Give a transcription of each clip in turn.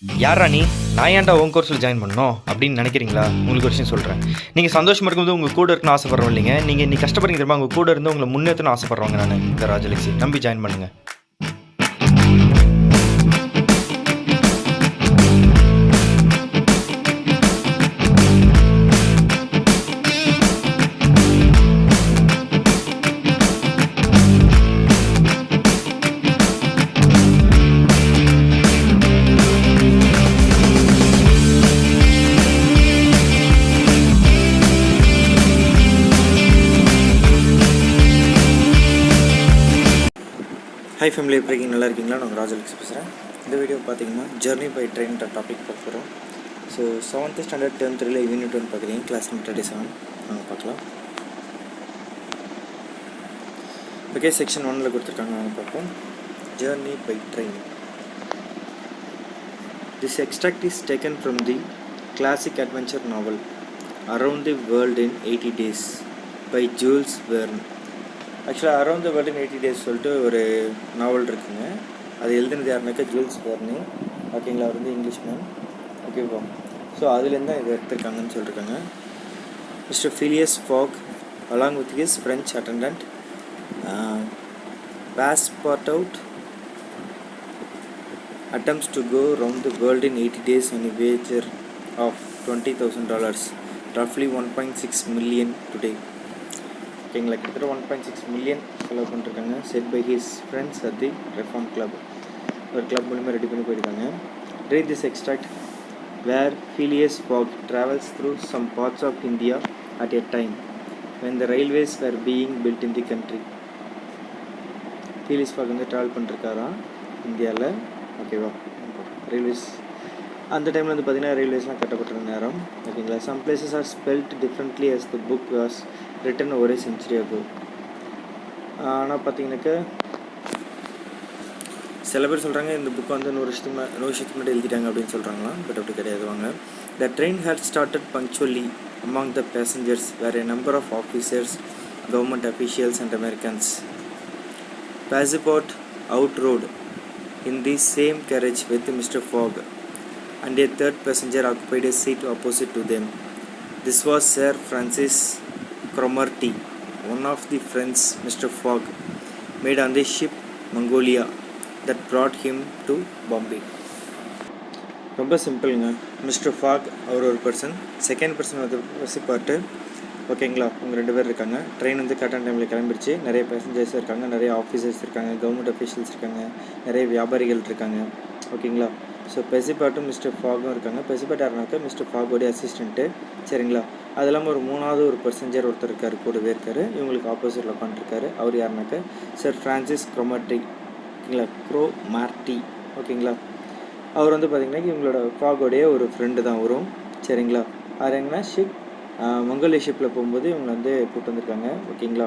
யாரா நீ? நான் ஏன்டா உன் கோர்ஸில் ஜாயின் பண்ணணும் அப்படின்னு நினைக்கிறீங்களா? உங்களுக்கு ஒரு விஷயம் சொல்கிறேன். நீங்கள் சந்தோஷமாக இருக்கும்போது உங்கள் கூட இருக்கணும்னு ஆசைப்படுறோம் இல்லைங்க. நீங்கள் நீ கஷ்டப்படுறீங்க தெரியுமா? உங்கள் கூட இருந்து உங்களை முன்னேற்றணும்னு ஆசைப்படுறவங்க நான் இந்த ராஜலக்ஷ்மி. நம்பி ஜாயின் பண்ணுங்கள். ஹாய் ஃபேமிலி, எப்படி இருக்கீங்க? நல்லா இருக்கீங்களா? நான் ராஜலக்ஷ்மி பேசுகிறேன். இந்த வீடியோ பார்த்தீங்கன்னா ஜர்னி பை ட்ரெயின்ன்ற டாபிக் பார்க்க போகிறோம். So 7th standard term 3 unit 1 பார்க்குறீங்க, கிளாஸ் நம்பர் 37. நாங்கள் பார்க்கலாம். ஓகே, செக்ஷன் 1 கொடுத்துருக்காங்க, நாங்கள் பார்ப்போம். Journey by train. This extract is taken from the classic adventure novel around the world in 80 days by Jules Verne. ஆக்சுவலாக around the world in 80 days சொல்லிட்டு ஒரு நாவல் இருக்குங்க. அது எழுதுனது யாருனாக்கா ஜூல்ஸ் வெர்னு. ஓகேங்களா, அவர் வந்து இங்கிலீஷ் மேன். ஓகேவா? ஸோ அதுலேருந்து தான் இதை எடுத்துருக்காங்கன்னு சொல்லியிருக்காங்க. Mister Phileas Fogg along with his French attendant Passepartout attempts to go round the world in 80 days on a wager of $20,000, roughly 1.6 million today. ஓகேங்களா, கிட்டத்தட்ட 1.6 மில்லியன் செலவு பண்ணிருக்காங்க. Set by his friends at the Reform Club. ஒரு club மூலிமா ready பண்ணி போயிருக்காங்க. Read this extract where Phileas Fogg travels through some parts of India at a time when the railways were being built in the country. Phileas Fogg வந்து travel பண்ணிருக்காராம் இந்தியாவில். ஓகேவா? Railways அந்த டைமில் வந்து பார்த்திங்கன்னா ரயில்வேஸ்லாம் கட்டப்பட்ட நேரம். ஓகேங்களா, some places are spelt differently as the book was written over a century ago. ஆனால் பார்த்தீங்கன்னாக்கா சில பேர் சொல்கிறாங்க இந்த புக் வந்து 100 வருஷத்துக்கு முன்னாடி எழுதிட்டாங்க அப்படின்னு சொல்கிறாங்களாம். பட் அப்படி கிடையாது. வாங்க. The train had started punctually. Among the passengers were a number of officers, government officials and Americans. Passport outrode in the same carriage with Mr. Fogg, and a third passenger occupied a seat opposite to them. This was Sir Francis Cromarty, one of the friends Mr. Fogg made on the ship Mongolia that brought him to Bombay. ரொம்ப சிம்பிளுங்க. Mister fog அவர் ஒரு person, second person வந்து பசிப்பாட்டு. ஓகேங்களா, அவங்க 2 பேர் இருக்காங்க. Train வந்து கரெக்டான டைமில் கிளம்பிடுச்சு. நிறைய பேசஞ்சர்ஸ் இருக்காங்க, நிறைய ஆஃபீஸர்ஸ் இருக்காங்க, கவர்மெண்ட் அஃபீஷியல்ஸ் இருக்காங்க, நிறைய வியாபாரிகள் இருக்காங்க. ஓகேங்களா, ஸோ பெசிபாட்டும் மிஸ்டர் ஃபாகும் இருக்காங்க. பெசிபாட் யாருனாக்கா மிஸ்டர் ஃபாகோடைய அசிஸ்டண்ட்டு. சரிங்களா, அது இல்லாமல் ஒரு 3வது ஒரு பர்சஞ்சர் ஒருத்தர் இருக்கார், கூடவே இருக்கார். இவங்களுக்கு ஆப்போசிட்டில் உட்காந்துருக்காரு. அவர் யாருனாக்கா சர் ஃப்ரான்சிஸ் க்ரோமார்ட்டி. ஓகேங்களா, க்ரோமார்ட்டி. ஓகேங்களா, அவர் வந்து பார்த்திங்கன்னா இவங்களோட ஃபாகோடைய ஒரு ஃப்ரெண்டு தான் வரும். சரிங்களா, அவர் எங்கன்னா ஷிப் மங்கோலியா ஷிப்பில் போகும்போது இவங்களை வந்து கூப்பிட்டு வந்திருக்காங்க. ஓகேங்களா,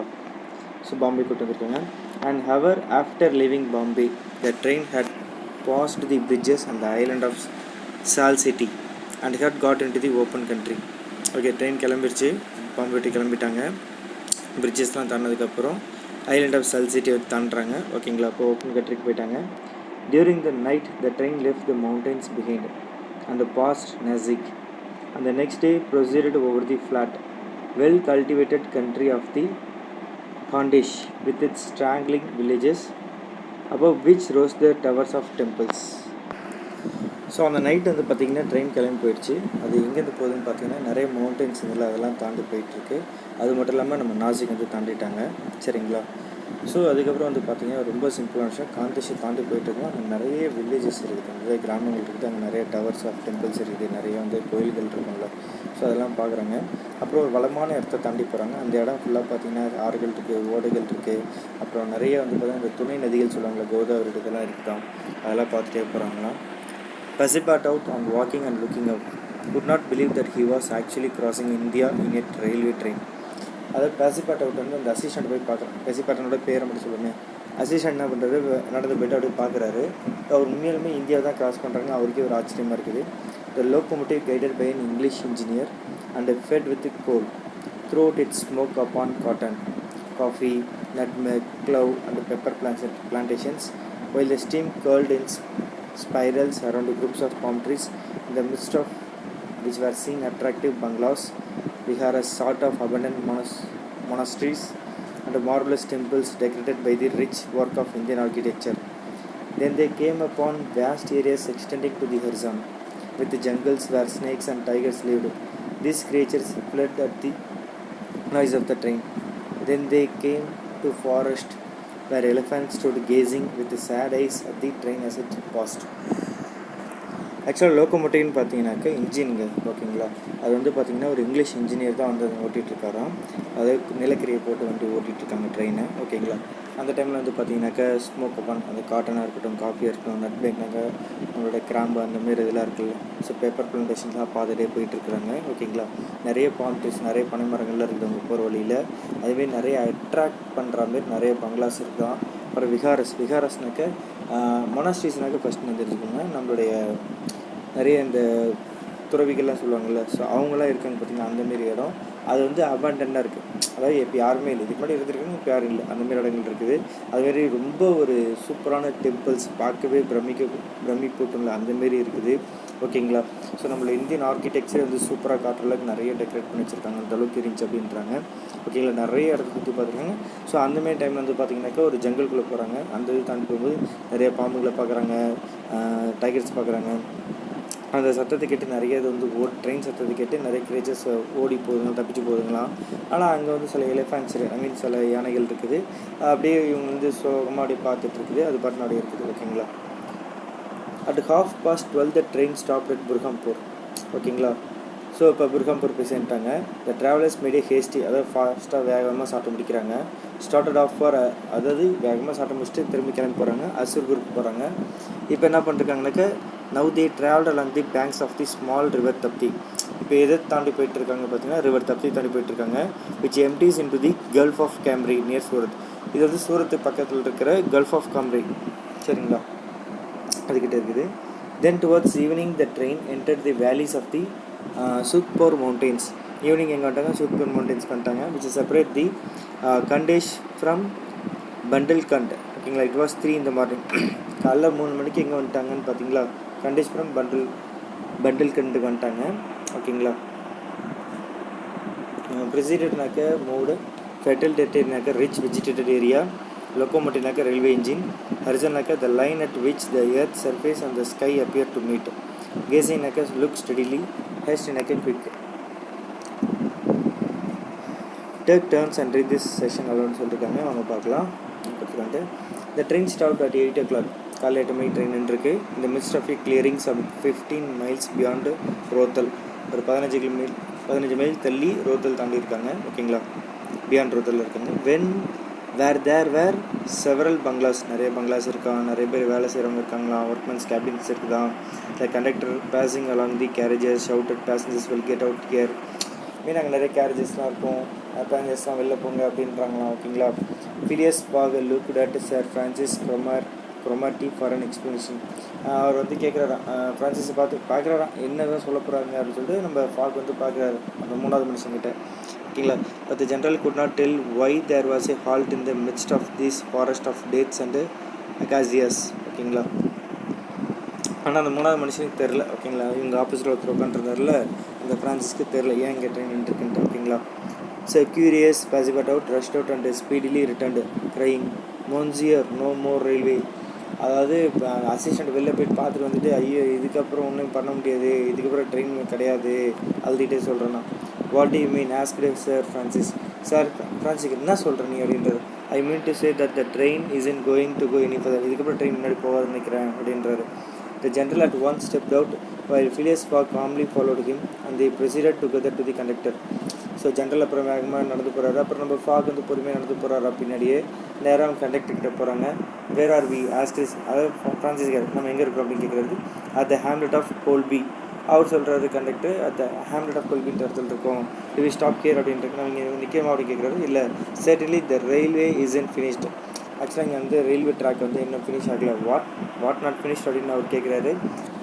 ஸோ பாம்பே கூப்பிட்டு வந்திருக்காங்க. And hour after leaving Bombay the train had passed the bridges on the island of Sal City and had got into the open country. Okay, train கிளம்பிடுச்சு, பாம்பே விட்டு கிளம்பிட்டாங்க. பிரிட்ஜஸ்லாம் தாண்டினதுக்கப்புறம் ஐலண்ட் ஆஃப் சல் சிட்டி தாண்டுறாங்க. ஓகேங்களா, அப்போ ஓப்பன் கண்ட்ரிக்கு போயிட்டாங்க. During the night the train left the mountains behind and passed Nazik, and the next day proceeded over the flat, well cultivated country of the Khandesh with its straggling villages above which rose the towers of temples. So அந்த night வந்து பார்த்திங்கன்னா train கிளம்பி போயிடுச்சு. அது எங்கேருந்து போகுதுன்னு பார்த்தீங்கன்னா நிறைய மவுண்டன்ஸ் இல்லை, அதெல்லாம் தாண்டி போயிட்டுருக்கு. அது மட்டும் இல்லாமல் நம்ம நாசிக் வந்து தாண்டிட்டாங்க. சரிங்களா, ஸோ அதுக்கப்புறம் வந்து பார்த்திங்கன்னா ரொம்ப சிம்பிளான விஷயம், காந்தேஷை தாண்டி போயிட்டுருக்கோம். அங்கே நிறைய வில்லேஜஸ் இருக்குது, நிறைய கிராமங்கள் இருக்குது, அங்கே நிறைய டவர்ஸ் ஆஃப் டெம்பிள்ஸ் இருக்குது, நிறைய வந்து கோயில்கள் இருக்குங்கள. ஸோ அதெல்லாம் பார்க்குறாங்க. அப்புறம் ஒரு வளமான இடத்த தாண்டி போகிறாங்க. அந்த இடம் ஃபுல்லாக பார்த்திங்கன்னா ஆறுகள் இருக்குது, ஓடைகள் இருக்குது. அப்புறம் நிறைய வந்து பார்த்திங்கன்னா இந்த துணை நதிகள் சொல்லுவாங்களா, கோதாவரி இதெல்லாம் இருக்குதான், அதெல்லாம் பார்த்துட்டே போகிறாங்களாம். Passport out and walking and looking out, could not believe that he was actually crossing India in a railway train. அதாவது பேசிபாட் அவுட் வந்து அந்த அசிஸ்டண்ட் போய் பார்க்குறாங்க. பேசிபாட்டனோட பேரை மட்டும் சொல்லுங்கள். அசிஸ்டண்ட் என்ன பண்ணுறது, நடந்து போய்ட்டு அப்படியே பார்க்குறாரு. அவர் உண்மையிலுமே இந்தியாவை தான் கிராஸ் பண்ணுறாங்க. அவருக்கே ஒரு ஆச்சரியமாக இருக்குது. The locomotive guided by an English engineer and fed with coal throughout its smoke upon cotton, coffee, nutmeg, clove and pepper plantations, while the steam curled in spirals around groups of palm trees, in the midst of which were seen attractive bungalows, viharas, sort of abandoned monasteries, and marvelous temples decorated by the rich work of Indian architecture. Then they came upon vast areas extending to the horizon, with jungles where snakes and tigers lived. These creatures fled at the noise of the train. Then they came to forest where elephants stood gazing with sad eyes at the train as it passed. ஆக்சுவலாக லோக்கோமோட்டிவ்னு பார்த்தீங்கன்னாக்கா இன்ஜினுங்க ஓகேங்களா. அது வந்து பார்த்திங்கன்னா ஒரு English engineer தான் வந்து அதை ஓட்டிகிட்ருக்காராம். அது நிலக்கரியை போட்டு வந்து ஓட்டிகிட்ருக்காங்க ட்ரெயினை ஓகேங்களா. அந்த டைமில் வந்து பார்த்திங்கனாக்கா ஸ்மோக் அப்பான் அந்த காட்டனாக இருக்கட்டும், காஃபியாக இருக்கட்டும், நட் பேக்னாக்கா நம்மளோட கிராம்பு அந்தமாரி இதெல்லாம் இருக்குல்ல. ஸோ பேப்பர் பிளான்டேஷன்லாம் பார்த்துட்டே போயிட்டுருக்குறாங்க ஓகேங்களா. நிறைய பாம் ட்ரீஸ், நிறைய பனை மரங்கள்லாம் இருக்குது அவங்க போகிற வழியில். அதுமாரி நிறைய அட்ராக்ட் பண்ணுற மாரி நிறைய பங்களாஸ் இருக்குதான். அப்புறம் விகாரஸ்னாக்க மொனாஸ்ட்ரீஸ்னாக்க ஃபஸ்ட்டு நான் தெரிஞ்சுக்கோங்க. நம்மளுடைய நிறைய இந்த துறவிகள்லாம் சொல்லுவாங்கள்ல, ஸோ அவங்களாம் இருக்காங்க பார்த்திங்கன்னா அந்தமாரி இடம். அது வந்து அபாண்டனாக இருக்குது. அதாவது இப்போ யாருமே இல்லை, இதுக்கு முன்னாடி இருந்திருக்காங்க, இப்போ யாரும் இல்லை, அந்தமாரி இடங்கள் இருக்குது. அதுமாரி ரொம்ப ஒரு சூப்பரான டெம்பிள்ஸ் பார்க்கவே பிரமிப்பூட்டும்ல அந்தமாரி இருக்குது ஓகேங்களா. ஸோ நம்மளோட இந்தியன் ஆர்கிடெக்சர் வந்து சூப்பராக காட்டுற அளவுக்கு நிறைய டெக்கரேட் பண்ணி வச்சுருக்காங்க. அந்தளவுக்கு இருந்துச்சு அப்படின்றாங்க ஓகேங்களா. நிறைய இடத்த சுற்றி பார்த்துருக்காங்க. ஸோ அந்தமாரி டைமில் வந்து பார்த்திங்கனாக்கா ஒரு ஜங்கல்குள்ளே போகிறாங்க. அந்த இது தாண்டி போகும்போது நிறைய பாம்புகளை பார்க்குறாங்க, டைகர்ஸ் பார்க்குறாங்க. அந்த சத்தத்தை கேட்டு நிறைய இது வந்து ட்ரெயின் சத்தத்தை கேட்டு நிறைய கிரேச்சர்ஸ் ஓடி போகுதுங்க, தப்பிச்சு போகுதுங்களாம். ஆனால் அங்கே வந்து சில எலிஃபேண்ட்ஸ் சில யானைகள் இருக்குது. அப்படியே இவங்க வந்து சோகமாக அப்படியே பார்த்துட்ருக்குது. அது பாட்டு அப்படியே இருக்குது ஓகேங்களா. At 12:30 the train stopped at Burhampur ஓகேங்களா. ஸோ இப்போ புர்ஹாம்பூர் போய் சேர்ந்துட்டாங்க. The travellers made a hasty, அதாவது ஃபாஸ்ட்டாக வேகமாக சாப்பிட்டு முடிக்கிறாங்க. ஸ்டார்டட் ஆஃப் ஃபார், அதாவது வேகமாக சாப்பிட்டு முடிச்சுட்டு திரும்பி கிளம்பி போகிறாங்க. அசூர்பூருக்கு போகிறாங்க. இப்போ என்ன பண்ணிருக்காங்கனாக்கா, now they travelled along the banks of the small river Tapti. இப்போ எதை தாண்டி போயிட்டுருக்காங்க பார்த்தீங்கன்னா, ரிவர் தப்தி தாண்டி போயிட்டுருக்காங்க. Which empties into the Gulf of Cambay near Surat. இது வந்து சூரத்து பக்கத்தில் இருக்கிற கல்ஃப் ஆஃப் கேம்ரி சரிங்களா, அதுக்கிட்ட இருக்குது. Then towards evening the train entered the valleys of the Satpura mountains. Evening எங்கே வந்துட்டாங்க, சூத்போர் மவுண்டெயின்ஸ் வந்துட்டாங்க. Which separate the Khandesh from Bundelkhand ஓகேங்களா. It was 3 in the morning. காலைல 3 மணிக்கு எங்கே வந்துட்டாங்கன்னு பார்த்தீங்களா, கண்டேஷ் ஃப்ரம் பண்டல்கண்டுக்கு வந்துட்டாங்க ஓகேங்களா. ப்ரெசிடென்ட்னாக்க மூடு, ஃபெட்டல் டெட்டேட்னாக்க rich vegetated area, locomotive railway engine, horizon the line at which the earth surface and the sky appear to meet, gazing look steadily, haste quick. Take turns and read this session alone சொல்லிருக்காங்க, வாங்க பார்க்கலாம். The train stopped at 8 o'clock. காலை 8 மணிக்கு train நின்றுருக்கு. இந்த midst of a clearing some 15 miles beyond ரோத்தல். ஒரு 15 mile தள்ளி ரோத்தல் தாண்டி இருக்காங்க ஓகேங்களா, பியாண்ட் ரோத்தல் இருக்காங்க. when there were several bungalows, நிறைய பங்களாஸ் இருக்காங்க, நிறைய பேர் வேலை செய்கிறவங்க இருக்காங்களா, ஒர்க்மென்ஸ் கேபின்ஸ் இருக்குதான். The conductor passing along the carriages shouted, passengers will get out here. மீன் அங்கே நிறைய கேரேஜஸ்லாம் இருக்கும், பேசஞ்சர்ஸ்லாம் வெளில போங்க அப்படின்றாங்களா ஓகேங்களா. Phileas Fogg looked at Sir Francis Cromarty for an explanation. அவர் வந்து கேட்குறாராம், ஃப்ரான்சிஸை பார்க்குறாராம், என்ன தான் சொல்ல போகிறாங்க அப்படின்னு சொல்லிட்டு நம்ம ஃபாக் வந்து பார்க்குறாரு அந்த 3வது மனுஷங்கிட்ட ஓகேங்களா. But the general could not tell why there was a halt in the midst of this forest of dates and acacias ஓகேங்களா. ஆனால் அந்த 3வது மனுஷனுக்கு தெரில ஓகேங்களா. இவங்க ஆப்போசிட்டில் ஒருத்தர் உட்காந்துருந்தாரில் அந்த ஃப்ரான்சிஸ்க்கு தெரில ஏன் இங்கே ட்ரெயின் நின்றுருக்குன்ட்டு ஓகேங்களா. So curious Passepartout rushed out and speedily returned crying monsieur no more railway. அதாவது அசிஸ்டண்ட் வெளில போய்ட்டு பார்த்துட்டு வந்துட்டு, ஐயோ இதுக்கப்புறம் ஒன்றும் பண்ண முடியாது, இதுக்கப்புறம் ட்ரெயின் கிடையாது அழுதுகிட்டே சொல்கிறேன்னா. What do you mean asked Sir Francis. Sir Francis என்ன சொல்கிற நீ அப்படின்றது. I mean to say that the train isn't going to go any further. இதுக்கப்புறம் ட்ரெயின் முன்னாடி போகாதுன்னு நினைக்கிறேன் அப்படின்றாரு. The general at once stepped out while Phileas Fogg calmly followed him and they proceeded together to the conductor. So general அப்புறம் வேகமாக நடந்து போகிறாரு. அப்புறம் நம்ம ஃபாக் வந்து பொறுமையாக நடந்து போகிறாரு. பின்னாடியே நேராக கண்டக்டர்கிட்ட போகிறாங்க. வேர் ஆர் வி ஆஸ்கிஸ், அதாவது ஃப்ரான்சிஸ் கேர் நம்ம எங்கே இருக்கிறோம் அப்படின்னு கேட்குறது. At the hamlet of Kholby. அவர் சொல்கிறாரு conductor, at the hamlet of கோல்பின்ற இடத்துல இருக்கோம். டு வி ஸ்டாப் கேர் அப்படின்ட்டு நம்ம இங்கே நிற்கமா அப்படின்னு கேட்குறாரு. இல்லை, certainly the railway isn't finished. ஆக்சுவலாக இங்கே வந்து ரயில்வே ட்ராக் வந்து இன்னும் ஃபினிஷ் ஆகலை. வாட் நாட் ஃபினிஷ்ட் அப்படின்னு அவர் கேட்குறாரு.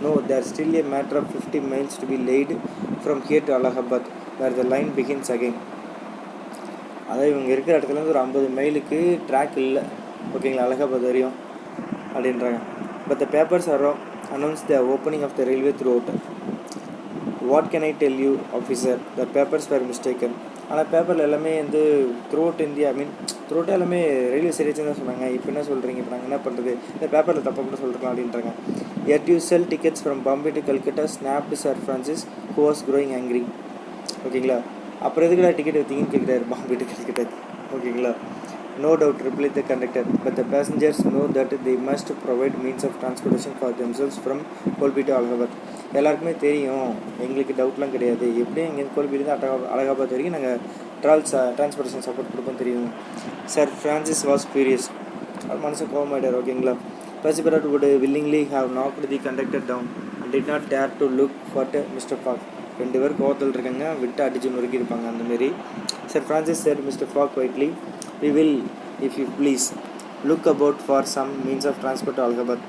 No, there still a matter of 50 miles to be laid from here to Allahabad where the line begins again. அதாவது இவங்க இருக்கிற இடத்துலேருந்து ஒரு 50 மைலுக்கு ட்ராக் இல்லை ஓகேங்களா, அலகாபாத் வரையும் அப்படின்றாங்க. But the papers are announced the opening of the railway throughout. What can I tell you, officer? The papers were mistaken. ஆனால் பேப்பரில் எல்லாமே வந்து through out India through out எல்லாமே ரயில்வே சரியாச்சுன்னு தான் சொன்னாங்க. இப்போ என்ன சொல்கிறீங்க? இப்போ நாங்கள் என்ன பண்ணுறது? இந்த பேப்பரில் தப்பாக கூட சொல்லிருக்கலாம் அப்படின்றாங்க. Yet you sell tickets from Bombay to Calcutta, snapped Sir Francis, who was growing angry. ஓகேங்களா? அப்புறம் எதுக்குடா டிக்கெட் எடுத்தீங்கன்னு கேட்குறாரு பாம்பே டு கல்கட்டா. ஓகேங்களா? No doubt, replied the conductor, but the passengers know that they must provide means of transportation for themselves from Kolbi to Allahabad. எல்லாருக்குமே தெரியும், எங்களுக்கு டவுட்லாம் கிடையாது. எப்படியும் இங்கே கோல்பிலேருந்து அலகாபாத் வரைக்கும் நாங்கள் டிரான்ஸ்போர்ட்டேஷன் சப்போர்ட் கொடுப்போம் தெரியும். Sir Francis was furious. அவர் மனசு கோவமாயிட்டார். ஓகேங்களா? Precipitate would willingly have knocked the conductor down and did not dare to look at Mr. Fogg. ரெண்டு பேர் கோவத்தில் இருக்காங்க, விட்டு அடிச்சு நொறுக்கி இருப்பாங்க அந்தமாரி. Sir Francis said Mr. Fogg quietly, we will, if you please, look about for some means of transport to Allahabad.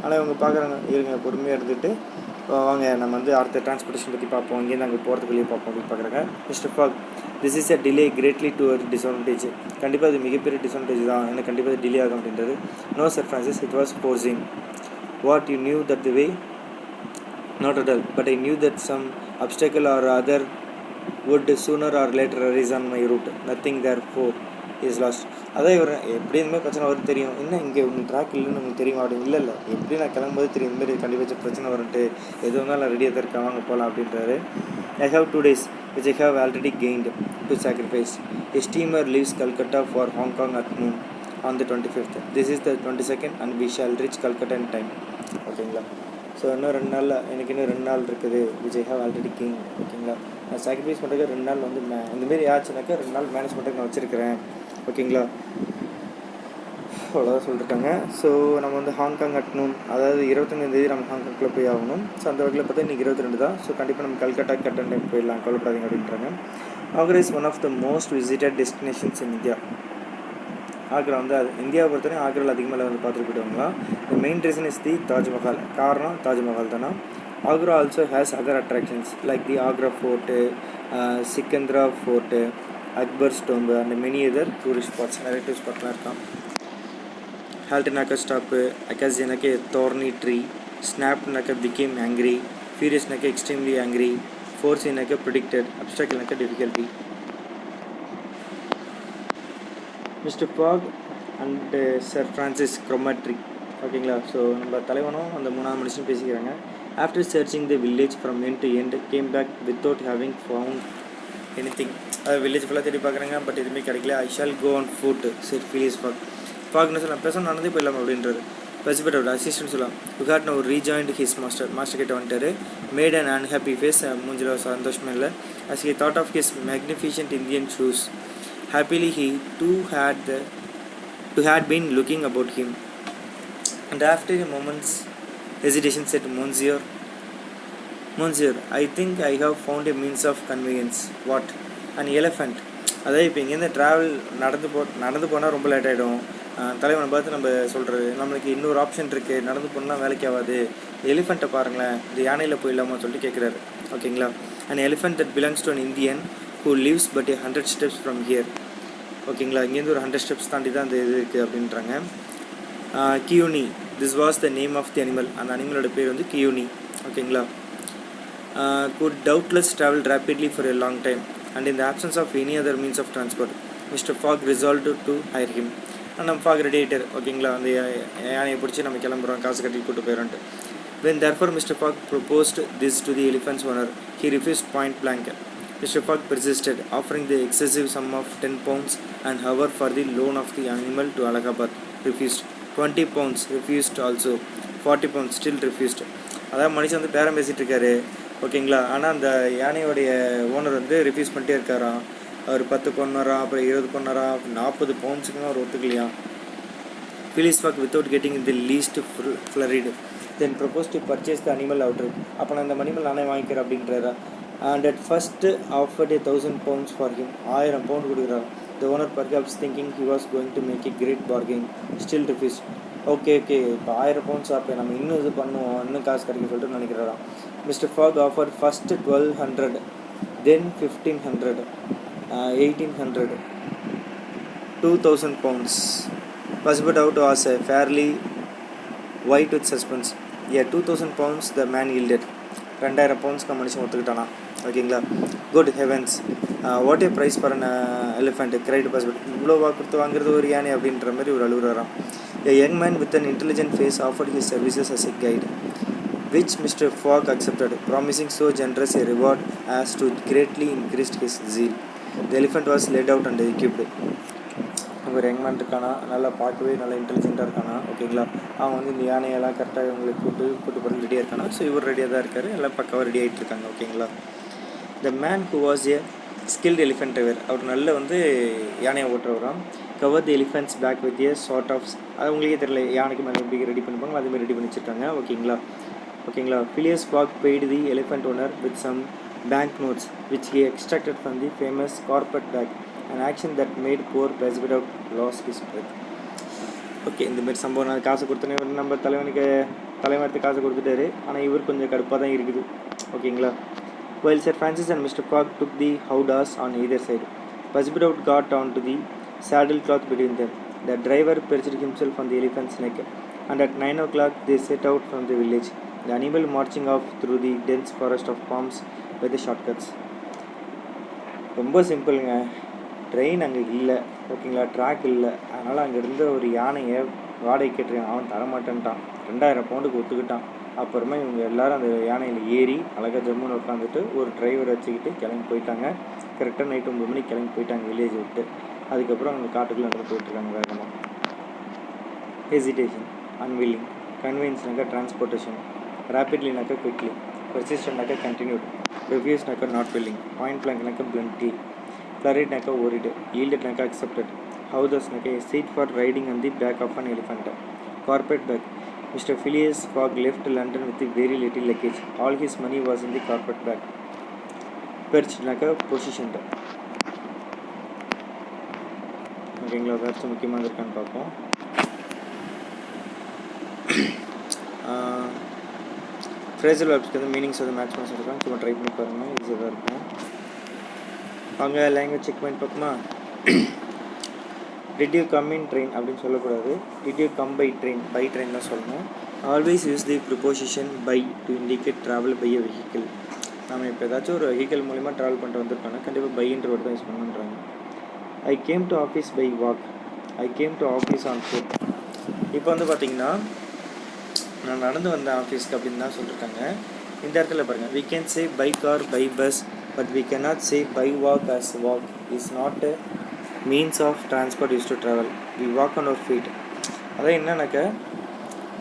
ஆனால் இவங்க பார்க்குறாங்க, இருங்க பொறுமையாக இருந்துட்டு வாங்க நம்ம வந்து அடுத்த டிரான்ஸ்போர்ட்டேஷன் பற்றி பார்ப்போம், இங்கேருந்து அங்கே போகிறதுக்குள்ளேயே பார்ப்போம் அப்படின்னு பார்க்குறாங்க. Mister Fogg, this is a delay greatly to ஒரு டிஸ்அட்வான்டேஜ். கண்டிப்பாக அது மிகப்பெரிய டிஸ்அட்வான்டேஜ் தான், எனக்கு கண்டிப்பாக டிலே ஆகும் அப்படின்றது. No sir Francis, it was forcing. What you knew that the way? Not at all, but I knew that some obstacle or other would sooner or later arise on my route. Nothing therefore is lost. அதான் இவர் எப்படி இந்த மாதிரி பிரச்சனை வரும் தெரியும், என்ன இங்கே உங்களுக்கு ட்ராக் இல்லைன்னு உங்களுக்கு தெரியுமா அப்படின்னு. இல்லை எப்படி நான் கிளம்பும்போது தெரியும் இந்தமாரி கண்டிப்பாக பிரச்சனை வரும்ட்டு, எது வந்தாலும் நான் ரெடியாக தான் இருக்கேன், வாங்க போகலாம் அப்படின்றாரு. I have 2 days which I have already gained to sacrifice. A steamer leaves Calcutta for Hong Kong at noon on the 25th. This is the 22nd and we shall reach Calcutta in time. ஓகேங்களா? So இன்னும் 2 நாளில் எனக்கு இன்னும் 2 நாள் இருக்குது. Which I have already gain. ஓகேங்களா? நான் sacrifice பண்ணுறதுக்கு 2 நாள் வந்து இந்தமாரி ஆச்சுனாக்கா 2 நாள் மேனேஜ் பண்ணுறதுக்கு நான் வச்சுருக்கிறேன். ஓகேங்களா? அவ்வளோதான் சொல்லியிருக்காங்க. ஸோ நம்ம வந்து ஹாங்காங் அட் நூன், அதாவது 25 நம்ம ஹாங்காங்கில் போய் ஆகணும். ஸோ அந்த வகையில் பார்த்தா இன்றைக்கி 22 தான். ஸோ கண்டிப்பாக நம்ம கல்கட்டா கட்டன் டைம் போயிடலாம், கவலைப்படாதீங்க அப்படின்றாங்க. Agra is one of the most visited destinations in India. Agra வந்து அது இந்தியாவை பொறுத்தவரைக்கும் ஆக்ராவில் அதிகமாக வந்து பார்த்துட்டு போயிடுவாங்களாம். The main reason is the Taj Mahal. காரணம் தாஜ்மஹால் தானா. Agra also has other attractions like the Agra fort, Sikandra fort, Akbar tomb and many other tourist spots, நிறைய டூரிஸ்ட் ஸ்பாட்லாம் இருக்கான். ஹால்ட்னாக்கா ஸ்டாப்பு, அக்காசினாக்கா தோர்னி ட்ரீ, ஸ்னாப்னாக்கா பிகேம் ஆங்க்ரி, ஃபியூரியஸ்னாக்கா எக்ஸ்ட்ரீம்லி ஆங்க்ரி, ஃபோர்ஸினாக்கா ப்ரிடிக்டட், அப்ஸ்ட்ராக்ட்னாக்கா difficulty. Mister Fogg and Sir Francis Cromarty. ஓகேங்களா? ஸோ நம்ம தலைவனும் அந்த 3ஆவது மனுஷனும் பேசிக்கிறாங்க. After searching the village from end to end came back without having found anything. அது வில்லேஜ் ஃபுல்லாக தேடி பார்க்குறாங்க, பட் எதுவுமே கிடைக்கல. I shall go on foot said Phileas Fogg. ஃபாக்னு சொல்லலாம், பேச நடந்தே போயிடலாம் அப்படின்றது. பெசிபிட்டோட அசிஸ்டன்ட் சொல்லலாம். You had no rejoined his master கிட்ட வந்துட்டார். மேட் அண்ட் அன்ஹாப்பி ஃபேஸ், மூஞ்சில் சந்தோஷமே இல்லை. As he thought of his magnificent Indian shoes. Happily he too had been looking about him, and after a moment's hesitation said, Monsieur, I think I have found a means of conveyance. What? An elephant. அதாவது இப்போ இங்கேருந்து travel நடந்து போனால் ரொம்ப late ஆகிடும். தலைவனை பார்த்து நம்ம சொல்கிறது, நம்மளுக்கு இன்னொரு ஆப்ஷன் இருக்குது, நடந்து போனால் வேலைக்கு ஆகாது, எலிஃபெண்ட்டை பாருங்களேன், இந்த யானையில் போயிடலாமா சொல்லிட்டு கேட்குறாரு. ஓகேங்களா? an elephant that belongs to an Indian who lives but 100 steps from here. ஓகேங்களா? இங்கேருந்து ஒரு 100 ஸ்டெப்ஸ் தாண்டி தான் அந்த இது இருக்குது அப்படின்றாங்க. Kiouni, this was the name of the animal. அந்த அனிமலோட பேர் வந்து கியூனி. ஓகேங்களா? could doubtless travel rapidly for a long time and in the absence of any other means of transport, Mr. Fogg resolved to hire him. நம்ம fog ready ஆகிட்டார். ஓகேங்களா? அந்த யானையை பிடிச்சி நம்ம கிளம்புறோம், காசு கட்டி கூட்டு போயிடறோன்ட்டு. When therefore Mr. Fogg proposed this to the elephant's owner, he refused point blank. Mr. Fogg persisted, offering the excessive sum of 10 pounds an hour for the loan of the animal to Allahabad. Refused. 20 pounds refused also. 40 pounds still refused. அதாவது மனுஷன் வந்து பேரம் பேசிகிட்டு இருக்காரு. ஓகேங்களா? ஆனால் அந்த யானையோடைய owner வந்து ரிஃப்யூஸ் பண்ணிட்டே இருக்காராம். அவர் 10 கொண்டாராம், அப்புறம் 20 கொண்டாராம், 40 பவுண்ட்ஸுக்குமே அவர் ஒத்துக்கலையாம். Phileas Fogg, without getting the least flurried, then proposed to purchase the animal outright. அப்போ நான் இந்த அனிமல் நானே வாங்கிக்கிறேன் அப்படின்றாரா. And at first offered 1,000 pounds for him. 1000 pound கொடுக்குறாரு. The owner perhaps thinking he was going to make a great bargain still refused. Okay இப்போ 1000 pounds அப்போ நம்ம இன்னும் இது பண்ணுவோம், இன்னும் காசு கிடைக்கும் சொல்லிட்டு நினைக்கிறாராம். Mr. Fogg offered first 1,200, then 1,500, 1,800, 2,000 pounds. But out was fairly white with suspense. 2,000 pounds the man yielded. 2,000 பவுண்ட்ஸ்க்கு மனுஷன் ஒத்துக்கிட்டானா. ஓகேங்களா. Good heavens, what a price for an elephant cried Passepartout. இவ்வளோவா கொடுத்து வாங்குறது ஒரு யானை அப்படின்ற மாதிரி ஒரு அழுகுறாராம். A young man with an intelligent face offered his services as a guide, which Mr. Fogg accepted, promising so generous a reward as to greatly increase his zeal. The elephant was led out and equipped. ஒரு யங்மேன் இருக்கானா, நல்லா பார்க்கவே நல்லா இன்டெலிஜென்ட்டாக இருக்கானா. ஓகேங்களா. அவன் வந்து இந்த யானையெல்லாம் கரெக்டாக இவங்களுக்கு கூட்டு போகிறது ரெடியாக இருக்கானா. ஸோ இவர் ரெடியாக தான் இருக்கார், எல்லாம் பக்காவாக ரெடி ஆகிட்டு இருக்காங்க. ஓகேங்களா. The man who was a skilled elephant driver, அவர் நல்ல வந்து யானையை ஓட்டுறவராம். Cover the elephant's back with a sort of, அது உங்களுக்கே தெரியல யானைக்கு மேலே எப்படி ரெடி பண்ணிப்பாங்க, அதுமாதிரி ரெடி பண்ணி வச்சுருக்காங்க. ஓகேங்களா. Phileas Fogg paid the elephant owner with some banknotes which he extracted from the famous carpet bag, an action that made poor President lost his breath. Okay, இந்தமாரி சம்பவம் நான் காசு கொடுத்தனே நம்ம தலைவனுக்கு காசு கொடுத்துட்டாரு. ஆனால் இவர் கொஞ்சம் கடுப்பாக தான் இருக்குது. ஓகேங்களா. While Sir Francis and Mr. Fogg took the howdahs on either side, President got onto the saddle cloth between them. The driver perched himself on the elephant's neck, and at 9 o'clock they set out from the village, the animal marching off through the dense forest of palms by the shortcuts. ரொம்ப சிம்பிளுங்க. Train அங்கே இல்லை. ஓகேங்களா. Track இல்லை. அதனால் அங்கே இருந்த ஒரு யானையை வாடகை கேட்டுருக்கான். அவன் தரமாட்டேன்ட்டான். 2,000 பவுண்டுக்கு ஒத்துக்கிட்டான். அப்புறமா இவங்க எல்லோரும் அந்த யானையில் ஏறி அழகாக ஜம்முன்னு உட்காந்துட்டு ஒரு டிரைவர் வச்சுக்கிட்டு கிளம்பி போயிட்டாங்க. கரெக்டாக நைட்டு 9 மணிக்கு கிளம்பி போயிட்டாங்க வில்லேஜ் விட்டு. அதுக்கப்புறம் அவங்க காட்டுக்குள்ளே நடந்து போயிட்டுருக்காங்க வேகமாக. Hesitation, unwilling. கன்வீன்ஸ்னாக்கா டிரான்ஸ்போர்ட்டேஷன். ரேப்பிட்லினாக்கா குவிக்லி. பெர்சிஸ்டன்ட்னாக்கா கண்டினியூட். ரிவ்யூஸ்னாக்கா நாட் வில்லிங். பாயிண்ட் பிளாங்க்னாக்கா பிளண்ட்லி. ஃப்ளரிட்னாக்கா ஓரிடு. ஈல்டட்னாக்கா அக்செப்டட். ஹவுதஸ்னாக்கா a seat for riding on the back of an elephant. Carpet bag. Mr. Phileas Fogg left London with very little luggage. All his money was in the carpet bag. Perched-னாக்கா positioned. ஓகேங்களா. வேறு முக்கியமாக இருக்கான்னு பார்ப்போம். Phrasal வேர்ப்ஸ்க்கு வந்து meanings வந்து match இருக்காங்க. சும்மா try பண்ணி பாருங்கள், ஈஸியாக தான் இருக்கும். அவங்க லாங்குவேஜ் செக் பண்ணி பார்ப்போமா. Did you come in train அப்படின்னு சொல்லக்கூடாது. Did you come by train, by train தான் சொல்லணும். Always use the preposition by to indicate travel by a vehicle. நம்ம இப்போ ஏதாச்சும் ஒரு வெஹிக்கிள் மூலிமா ட்ராவல் பண்ணிட்டு வந்திருக்கோன்னா கண்டிப்பாக பைன்ற வேர்டு தான் யூஸ் பண்ணுன்றாங்க. I came to office by walk. I came to office on foot. இப்போ வந்து பார்த்திங்கன்னா நான் நடந்து வந்தேன் ஆஃபீஸ்க்கு அப்படின்னு தான் சொல்லியிருக்காங்க. இந்த இடத்துல பாருங்கள், we can say by car, by bus, but we cannot say by walk, as walk is not a means of transport used to travel. We walk on our feet. அதான் என்னன்னாக்க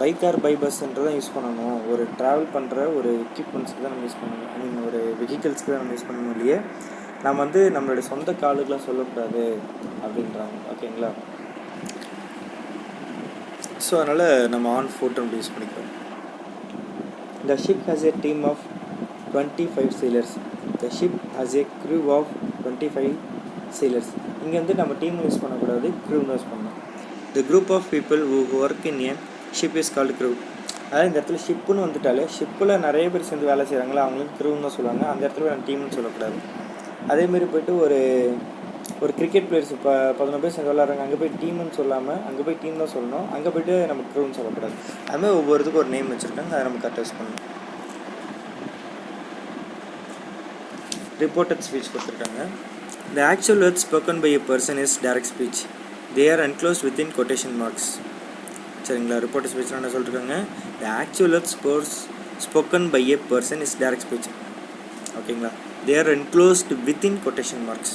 பை கார் பை பஸ்ன்றதான் யூஸ் பண்ணணும். ஒரு travel பண்ணுற ஒரு எக்யூப்மெண்ட்ஸ்க்கு தான் நம்ம use பண்ணணும். ஐ மீன் ஒரு வெஹிக்கிள்ஸ்க்கு தான் நம்ம யூஸ் பண்ணணும் இல்லையே. நம்ம வந்து நம்மளுடைய சொந்த காலுக்கெலாம் சொல்லக்கூடாது அப்படின்றாங்க. ஓகேங்களா. ஸோ அதனால் நம்ம ஆன் ஃபுட் நம்ம யூஸ் பண்ணிக்கிறோம். The ship has a team of 25 sailors. The ship has a crew of 25 sailors. இங்கே வந்து நம்ம டீம் யூஸ் பண்ணக்கூடாது, க்ரூன்னு யூஸ் பண்ணணும். The group of people who work in a ship is called crew. அதாவது இந்த இடத்துல ஷிப்புன்னு வந்துட்டாலே ஷிப்பில் நிறைய பேர் சேர்ந்து வேலை செய்கிறாங்களா அவங்களுக்கு க்ரூன்னு தான் சொல்லுவாங்க. அந்த இடத்துல நம்ம டீம்னு சொல்லக்கூடாது. அதேமாரி போய்ட்டு ஒரு கிரிக்கெட் பிளேயர்ஸ் இப்போ 11 பேர் சேர்ந்து விளாட்றாங்க, அங்கே போய் டீம்னு சொல்லாமல் அங்கே போய் டீம் தான் சொல்லணும். அங்கே போய்ட்டு நம்ம க்ரூன்னு சொல்லக்கூடாது. அதுமாதிரி ஒவ்வொருத்துக்கும் ஒரு நேம் வச்சுருக்காங்க, அதை நம்ம கரெக்டாக யூஸ் பண்ணணும். ரிப்போர்ட்டட் ஸ்பீச் கொடுத்துருக்காங்க. The actual words spoken by a person is direct speech. They are enclosed within quotation marks. சரிங்களா. ரிப்போர்ட்டட் ஸ்பீச் என்ன சொல்லியிருக்காங்க. The actual words spoken by a person is direct speech. ஓகேங்களா. They are enclosed within quotation marks.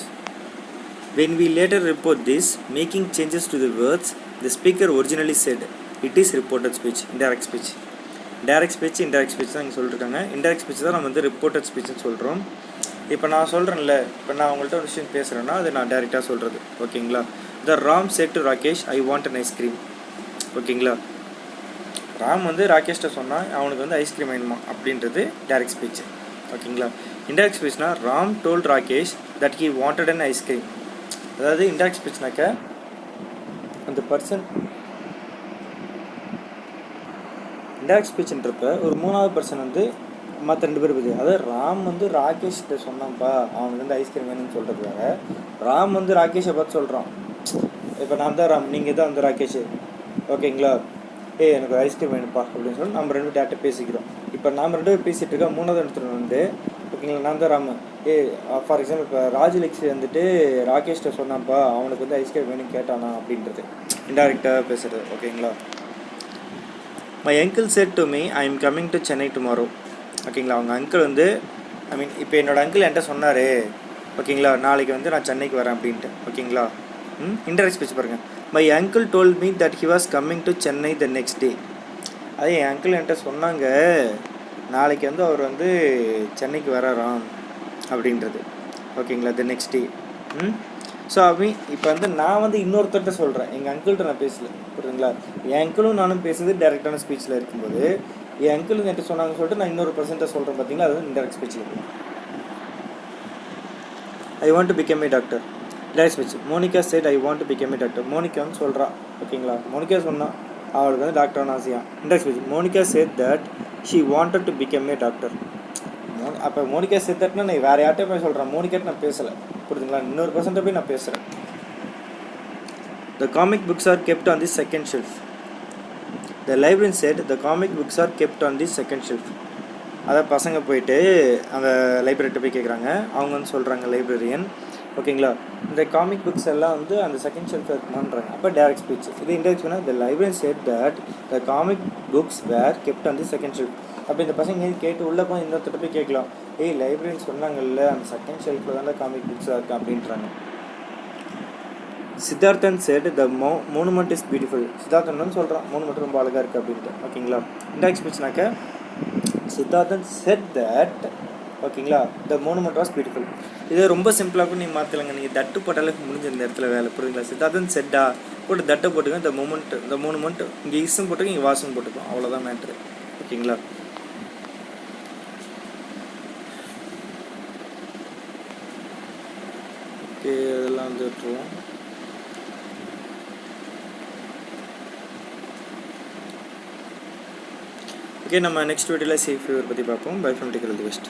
When we later report this, making changes to the words the speaker originally said, it is reported speech. Indirect speech. Direct speech, indirect speech தான் இங்கே சொல்லியிருக்காங்க. Indirect speech தான் நம்ம வந்து reported ஸ்பீச்னு சொல்கிறோம். இப்போ நான் சொல்கிறேன்ல, இப்போ நான் உங்கள்கிட்ட ஒரு விஷயம் பேசுகிறேன்னா அது நான் டைரெக்டாக சொல்கிறது. ஓகேங்களா. The Ram said to Rakesh, I want an ice cream. ஓகேங்களா. ராம் வந்து ராகேஷ்ட சொன்னால் அவனுக்கு வந்து ஐஸ்கிரீம் வேணுமா அப்படின்றது டைரக்ட் ஸ்பீச். ஓகேங்களா. இன்டைரக்ட் ஸ்பீச்னா Ram told Rakesh that he wanted an ice cream. அதாவது இன்டைரக்ட் ஸ்பீச்னாக்க அந்த பர்சன் இன்டைரக்ட் ஸ்பீச்ன்றப்ப ஒரு 3வது பர்சன் வந்து மற்ற 2 பேர் பற்றி, அதாவது ராம் வந்து ராகேஷ்கிட்ட சொன்னான்ப்பா அவனுக்கு வந்து ஐஸ்கிரீம் வேணும்னு சொல்கிறது வேற, ராம் வந்து ராகேஷை பார்த்து சொல்கிறான். இப்போ நான் தான் ராம், நீங்கள் தான் வந்து ராகேஷ். ஓகேங்களா. எனக்கு ஒரு ஐஸ்கிரீம் வேணும்ப்பா அப்படின்னு சொல்லி நம்ம 2 டேரக்டாக பேசிக்கிறோம். இப்போ நாம் 2 பேரும் பேசிகிட்டு இருக்கோம். 3வது இடத்துல வந்து ஓகேங்களா, நான் தான் ராமு. ஃபார் எக்ஸாம்பிள் இப்போ ராஜலக்ஷ்மி வந்துட்டு ராகேஷ்ட சொன்னான்ப்பா அவனுக்கு வந்து ஐஸ்கிரீம் வேணும் கேட்டானா அப்படின்றது இன்டைரக்டாக பேசுகிறது. ஓகேங்களா. My uncle set to me I am coming to Chennai tomorrow. ஓகேங்களா. அவங்க அங்கிள் வந்து இப்போ என்னோடய அங்கிள் என்கிட்ட சொன்னார் ஓகேங்களா, நாளைக்கு வந்து நான் சென்னைக்கு வரேன் அப்படின்ட்டு. ஓகேங்களா. இன்டைரக்ட் ஸ்பீச் பாருங்கள். My uncle told me that he was coming to Chennai the next day. அதே என் அங்கிள் என்கிட்ட சொன்னாங்க நாளைக்கு வந்து அவர் வந்து சென்னைக்கு வராராம் அப்படின்றது. ஓகேங்களா. The next day. ஸோ இப்போ வந்து நான் வந்து இன்னொருத்தர்கிட்ட சொல்கிறேன், எங்கள் அங்கிள்கிட்ட நான் பேசல. புரியுதுங்களா. என் அங்கிளும் நானும் பேசுறது டேரெக்டான ஸ்பீச்சில் இருக்கும்போது என் அங்கிள் என்கிட்ட சொன்னாங்கன்னு சொல்லிட்டு நான் இன்னொரு பர்சன்ட்டை சொல்கிறேன். பார்த்தீங்களா, அது இன்டெரக்ட் ஸ்பீச்சில் இருக்கும். I want to become a doctor. Direct speech. Monica said I want to become a doctor. மோனிகான்னு சொல்கிறா. ஓகேங்களா. மோனிகா சொன்னா அவளுக்கு வந்து டாக்டர்னு ஆசையா. Indirect speech. Monica said that she wanted to become a doctor. அப்போ மோனிகா செட் தட்னா நான் வேறு யார்கிட்ட போய் சொல்கிறேன், மோனிகாட்டு நான் பேசலை. புரியுதுங்களா. இன்னொரு பர்சன்ட்டை போய் நான் பேசுகிறேன். The comic books are kept on the second shelf. The librarian said the comic books are kept on the second shelf. அதான் பசங்க போயிட்டு அந்த லைப்ரரிட்ட போய் கேட்குறாங்க. அவங்க வந்து சொல்கிறாங்க லைப்ரரியன். ஓகேங்களா. இந்த காமிக் புக்ஸ் எல்லாம் வந்து அந்த செகண்ட் ஷெல்ஃப் இருக்குமான்றாங்க. அப்போ டேரக்ட் ஸ்பீச். இது இன்டெரக்ட் பண்ணால் the librarian said that the comic books were kept on the second shelf. அப்போ இந்த பசங்க கேட்டு உள்ளே போய் இன்னொருத்தட்ட போய் கேட்கலாம், லைப்ரரியன் சொன்னாங்கல்ல அந்த செகண்ட் ஷெல்ஃபில் தான் காமிக் புக்ஸாக இருக்குது அப்படின்றாங்க. Siddharthan set the monument is beautiful. Siddharthan சொல்கிறான் மோனுமெண்ட் ரொம்ப அழகாக இருக்குது அப்படின்ட்டு. ஓகேங்களா. இன்டெரக்ட் ஸ்பீச்னாக்க சித்தார்த்தன் செட் தட் ஓகேங்களா த மோனுமெண்ட் வாஸ் பியூட்டிஃபுல். இதை ரொம்ப சிம்பிளாக கூட நீங்கள் மாற்றலைங்க. நீங்கள் தட்டு போட்டாலே முடிஞ்ச இந்த இடத்துல வேலை. புரியுதுங்களா. சித்தார்த்தன் செட்டா போட்டு தட்டை போட்டுங்க. த மோனுமெண்ட் இங்கே இஸ்ஸும் போட்டுங்க, இங்கே வாசும் போட்டுக்கோம். அவ்வளோதான் மேட்ரு. ஓகேங்களா. ஓகே, அதெல்லாம் வந்து விட்டுருவோம். ஓகே, நம்ம நெக்ஸ்ட் வீடியோவில் சேஃப் ஃபீவர் பற்றி பார்ப்போம். By from take all the best.